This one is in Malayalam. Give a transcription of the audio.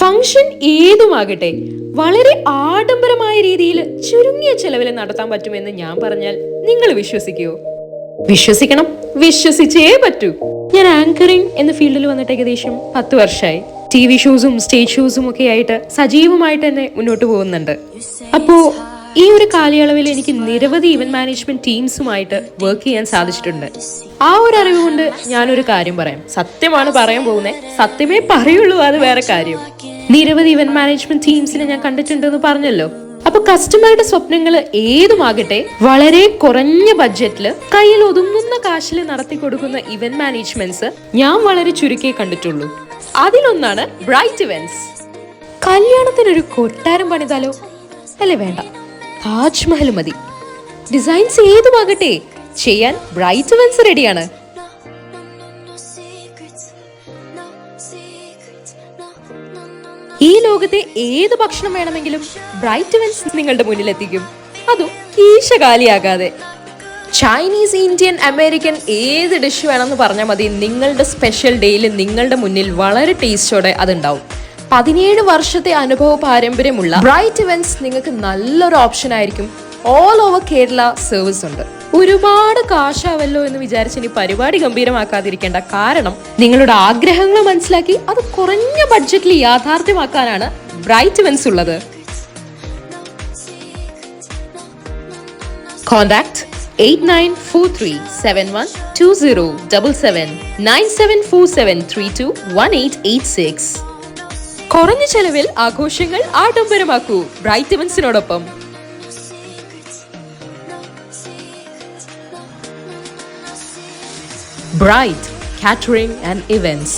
ഫംഗ്ഷൻ ഏതുമാകട്ടെ വളരെ ആഡംബരമായ രീതിയിൽ ചുരുങ്ങിയ ചെലവിൽ നടത്താൻ പറ്റുമെന്ന് ഞാൻ പറഞ്ഞാൽ നിങ്ങൾ വിശ്വസിക്കുമോ? വിശ്വസിക്കണം, വിശ്വസിച്ചേ പറ്റൂ. ഞാൻ ആങ്കറിംഗ് എന്ന ഫീൽഡിൽ വന്നിട്ട് ഏകദേശം 10 വർഷമായി. TV ഷോസും സ്റ്റേജ് ഷോസും ഒക്കെ ആയിട്ട് സജീവമായിട്ട് തന്നെ മുന്നോട്ട് പോകുന്നുണ്ട്. അപ്പോ ഈ ഒരു കാലയളവിൽ എനിക്ക് നിരവധി ഇവന്റ് മാനേജ്മെന്റ് ടീംസുമായിട്ട് വർക്ക് ചെയ്യാൻ സാധിച്ചിട്ടുണ്ട്. ആ ഒരു അറിവ് കൊണ്ട് ഞാനൊരു കാര്യം പറയാം. സത്യമാണ് പറയാൻ പോകുന്നത്, സത്യമേ പറയുള്ളൂ, അത് വേറെ കാര്യം. നിരവധി ഇവന്റ് മാനേജ്മെന്റ് ടീംസിനെ ഞാൻ കണ്ടിട്ടുണ്ടെന്ന് പറഞ്ഞല്ലോ. അപ്പൊ കസ്റ്റമറുടെ സ്വപ്നങ്ങൾ ഏതുമാകട്ടെ വളരെ കുറഞ്ഞ ബഡ്ജറ്റില് കയ്യിൽ ഒതുങ്ങുന്ന കാശിൽ നടത്തി കൊടുക്കുന്ന ഇവന്റ് മാനേജ്മെന്റ്സ് ഞാൻ വളരെ ചുരുക്കേ കണ്ടിട്ടുള്ളൂ. അതിലൊന്നാണ് ബ്രൈറ്റ് ഇവന്റ്സ്. കല്യാണത്തിനൊരു കൊട്ടാരം പണിതാലോ? അല്ലേ, വേണ്ട, താജ്മഹൽ മതി. ഡിസൈൻസ് ഏതുമാകട്ടെ ചെയ്യാൻ ബ്രൈറ്റ് ഇവന്റ്സ് റെഡിയാണ്. ഈ ലോകത്തെ ഏത് ഭക്ഷണം വേണമെങ്കിലും ബ്രൈറ്റ് ഇവന്റ്സ് നിങ്ങളുടെ മുന്നിൽ എത്തിക്കും, അതും കീശകാലിയാകാതെ. ചൈനീസ്, ഇന്ത്യൻ, അമേരിക്കൻ ഏത് ഡിഷ് വേണമെന്ന് പറഞ്ഞാൽ മതി, നിങ്ങളുടെ സ്പെഷ്യൽ ഡേയിൽ നിങ്ങളുടെ മുന്നിൽ വളരെ ടേസ്റ്റോടെ അതുണ്ടാവും. 17 വർഷത്തെ അനുഭവ പാരമ്പര്യമുള്ള ബ്രൈറ്റ് ഇവന്റ്സ് നിങ്ങൾക്ക് നല്ലൊരു ഓപ്ഷൻ ആയിരിക്കും. ഓൾ ഓവർ കേരള സർവീസ് ഉണ്ട്. ഒരുപാട് കാശാവല്ലോ എന്ന് വിചാരിച്ച് ഇനി പരിപാടി ഗംഭീരമാക്കാതിരിക്കേണ്ട. കാരണം നിങ്ങളുടെ ആഗ്രഹങ്ങൾ മനസ്സിലാക്കി അത് കുറഞ്ഞ ബഡ്ജറ്റിൽ യാഥാർത്ഥ്യമാക്കാനാണ് ബ്രൈറ്റ് ഇവന്റ്സ് ഉള്ളത്. കോൺടാക്ട് 8943712077 9747321886. കുറഞ്ഞ ചെലവിൽ ആഘോഷങ്ങൾ ആഡംബരമാക്കൂ bright ഇവന്റ്സിനോടൊപ്പം. Bright Catering and Events.